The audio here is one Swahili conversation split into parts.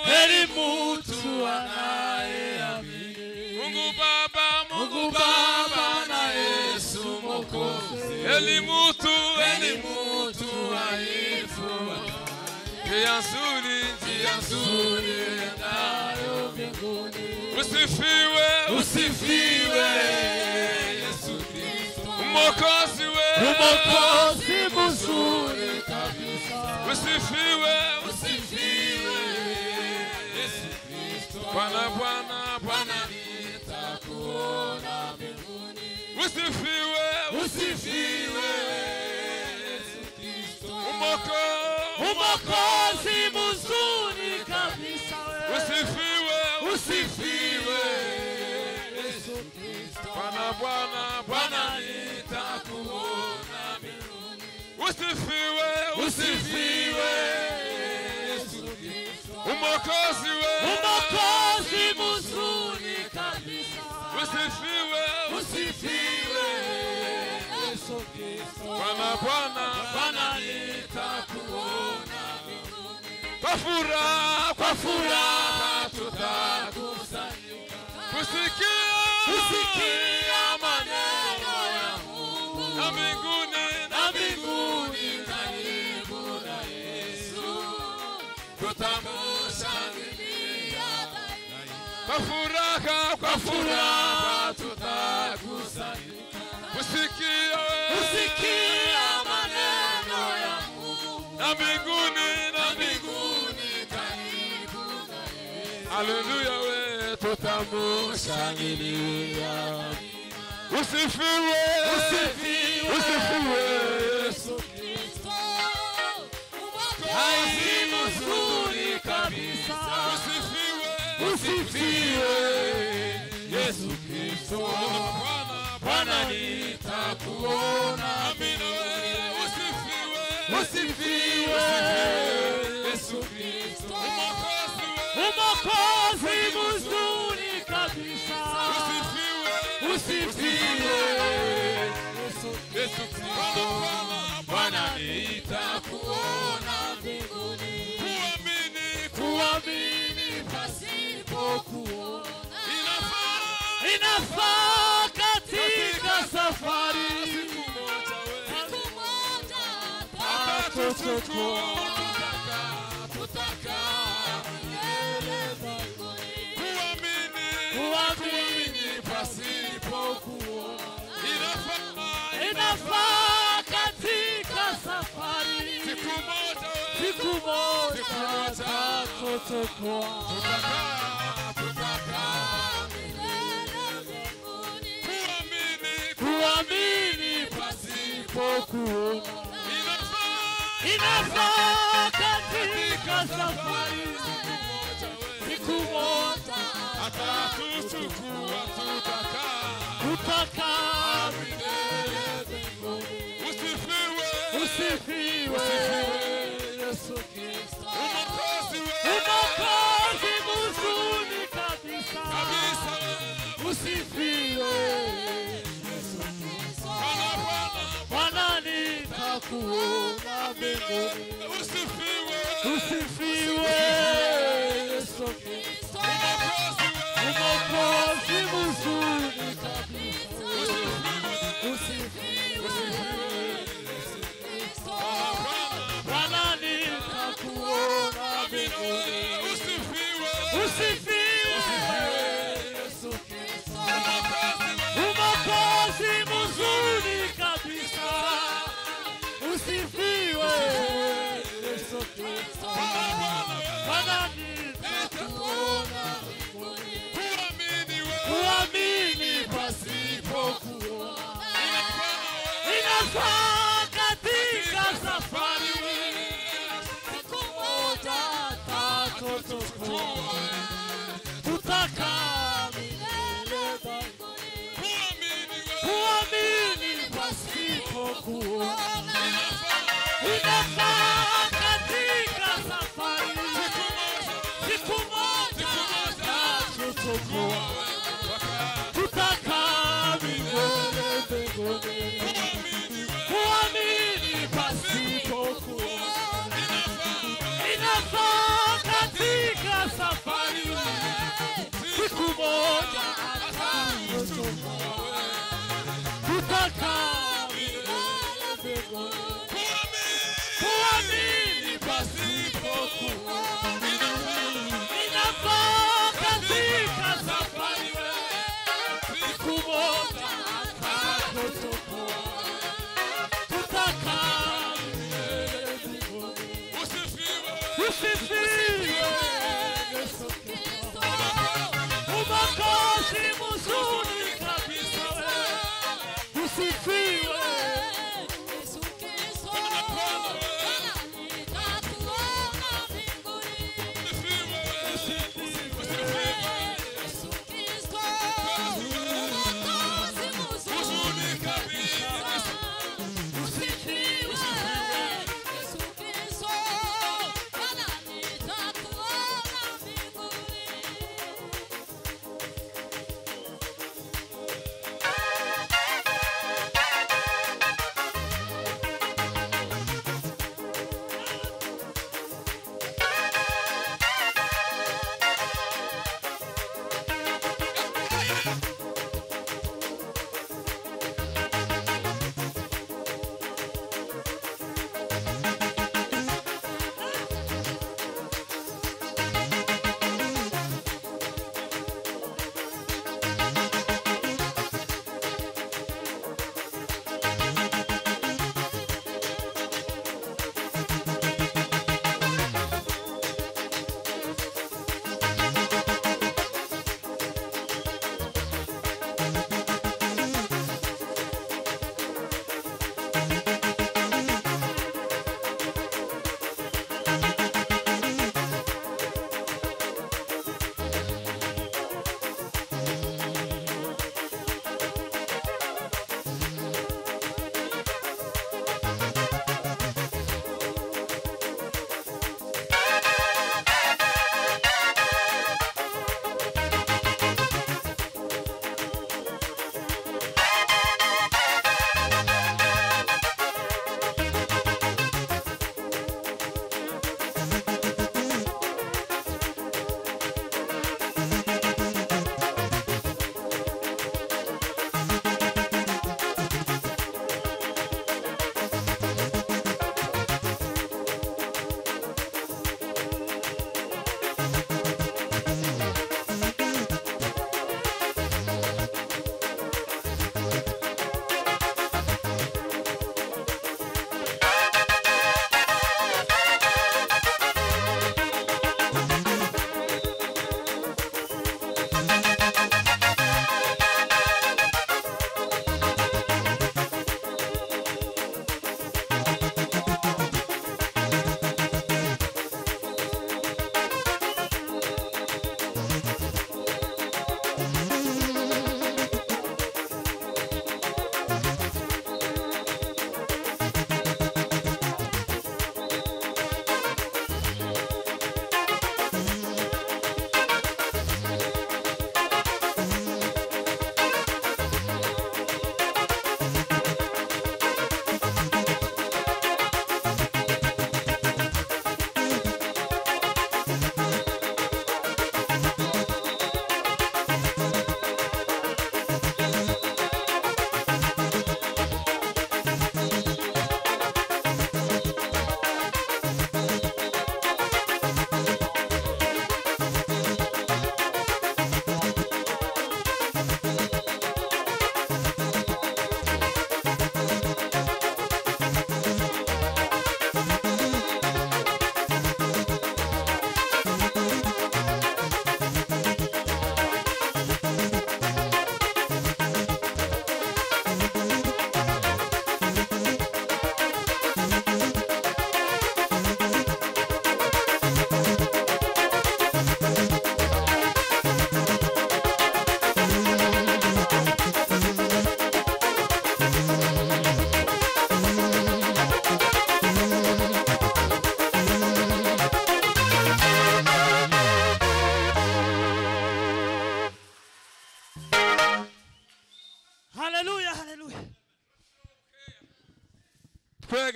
Elimu tu anayeamini Mungu Baba na Yesu Mwokozi. Elimu tu aifuata njia nzuri nayo mbinguni. Usifiwe Yesu Kristo, Mwokozi mzuri kabisa. Usifiwe Yesu Kristo, Bwana nitakuona mbinguni. Usifiwe Yesu Kristo, Mwokozi mzuri kabisa. Usifiwe Yesu Kristo, Bwana nitakuona mbinguni. Usifiwe Yesu Kristo, Mwokozi mzuri kabisa. Usifiwe Yesu Kristo, Bwana nitakuona mbinguni. Kwa furaha tutakusanyika kusikia maneno ya Mungu, na mbinguni karibu na Yesu tutamshangilia daima. Kwa furaha tutakusanyika kusikia maneno ya Mungu, na mbinguni karibu na Yesu. Haleluya, we tutamshangilia. Usifiwe Yesu Kristo, Mwokozi mzuri kabisa. Usifiwe Yesu Kristo, Bwana nitakuona. Amina. Usifiwe Yesu Kristo, Mwokozi mzuri kabisa. Usifiwe Yesu Kristo, Bwana nitakuona mbinguni. Kuamini pasipo kuona inafaa katika safari. Siku moja tutaka milele mbinguni. Kuamini pasipo kuona inafaa katika safari. Siku moja tutaka milele mbinguni. Kuamini pasipo kuona inafaa katika safari. Siku moja atatuchukua tutaka milele mbinguni. Usifiwe Yesu Kristo, Mwokozi mzuri kabisa. Usifiwe Yesu Kristo, Bwana nitakuona mbinguni. Usifiwe Yesu Kristo, Mwokozi mzuri kabisa. Usifiwe Yesu Kristo, Bwana nitakuona mbinguni. Usifiwe Yesu Kristo, Mwokozi mzuri kabisa. Usifiwe Yesu Kristo, Bwana nitakuona mbinguni. Kuamini pasipo kuona inafaa katika safari. Siku moja tutaka milele mbinguni. Kuamini pasipo kuona inafaa katika safari. Siku moja tutaka milele mbinguni. Kuamini pasipo kuona inafaa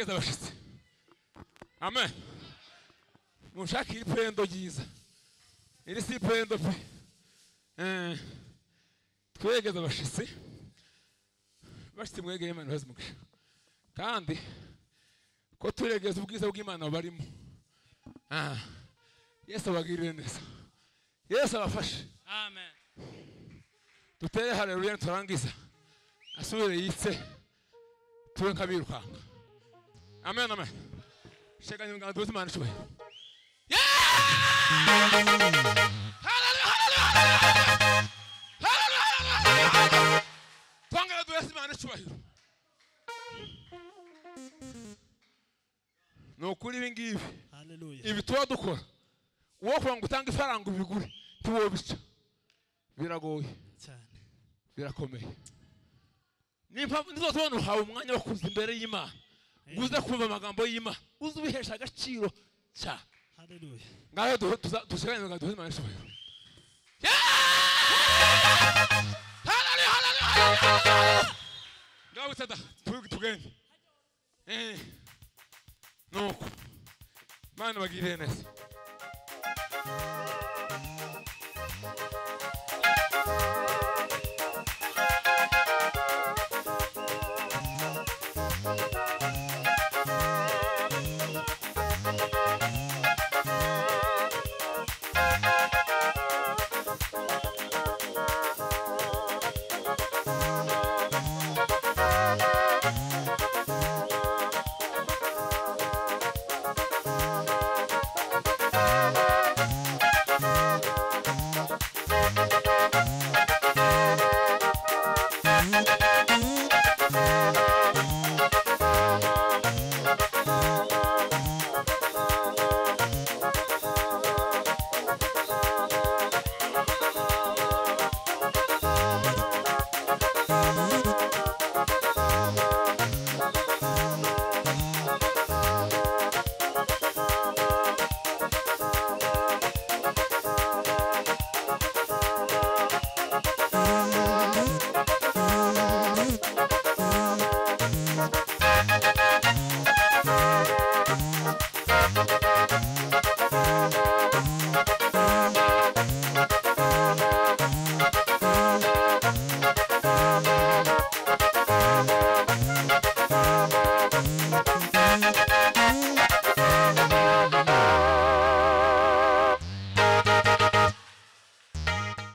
twegeza abashitsi. Amen. Mushaka ipendo ryiza. Iri si ipendo pe. Twegeza abashitsi. Bashitsi mwegeye Imana bazimugisha. Kandi ko turegeza ubwiza bw'Imana barimo. Yesu abagirire neza. Yesu abafashe. Amen. Tutere haleluya turangiza. Asubire yitse. Tuwe nkabirukanga. Amen amen. Sheka nyunga duzi Imana shuwe. Hallelujah. Twangala duzi Imana shuwe. No kuri bingibi. Hallelujah. Ibi tuwa dukora. Uwo kwanga utanga ifaranga ubigure. Tuwo bica. Biragoye. Cyane. Birakomeye. Nimpamvu nizotubona uhawe umwanya wo kuza imbere y'Imana. Uze kumva amagambo y'Imana. Uze ubihesha agaciro cya. Hallelujah. Ngaho dushikanye ngaduhe Imana ishoboye. Hallelujah. Ngaho tsada tugende. Nuko Imana bagirire neza.